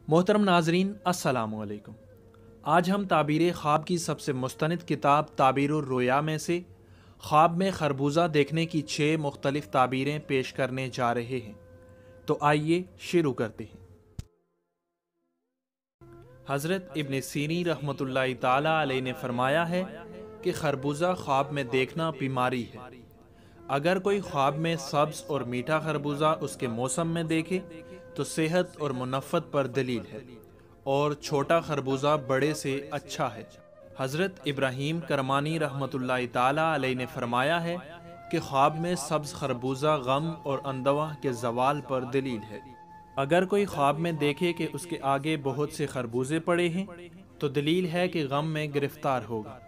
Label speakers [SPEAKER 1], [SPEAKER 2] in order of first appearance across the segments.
[SPEAKER 1] मोहतरम नाजरीन अस्सलामु अलैकुम। आज हम ताबीर ख्वाब की सबसे मुस्तनद किताब ताबीरुर रोया में से ख्वाब में खरबूजा देखने की 6 मुख्तलिफ ताबीरें पेश करने जा रहे हैं। तो आइए शुरू करते हैं। हज़रत इब्न सीनी रहमतुल्लाहि ताला अलैहि ने फरमाया है कि खरबूजा ख्वाब में देखना बीमारी है। अगर कोई ख्वाब में सब्ज़ और मीठा खरबूजा उसके मौसम में देखे तो सेहत और मुनफ़्फ़त पर दलील है, और छोटा खरबूजा बड़े से अच्छा है। हज़रत इब्राहीम करमानी रहमतुल्लाहि ताला अलैहि ने फरमाया है कि ख्वाब में सब्ज़ खरबूजा गम और अंदवा के ज़वाल पर दलील है। अगर कोई ख्वाब में देखे कि उसके आगे बहुत से खरबूजे पड़े हैं तो दलील है कि गम में गिरफ्तार होगा।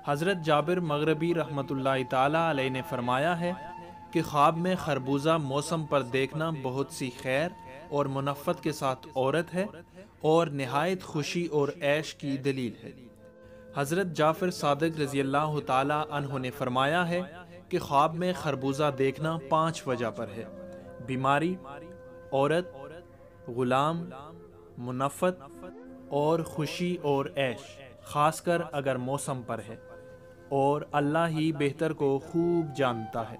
[SPEAKER 1] हज़रत जाबिर मग़रिबी रहमतुल्लाहि ताला अलैहि ने फरमाया है कि ख्वाब में खरबूजा मौसम पर देखना बहुत सी खैर और मुनफ़्फ़त के साथ औरत है और निहायत खुशी और ऐश की दलील है। हज़रत जाफ़र सादिक़ रज़ियल्लाहु ताला अन्हु ने फरमाया है कि ख्वाब में खरबूजा देखना 5 वजह पर है: बीमारी, औरत, ग़ुलाम, मुनफ़्फ़त और खुशी और ऐश, ख़ासकर अगर मौसम पर है, और अल्लाह ही बेहतर को खूब जानता है।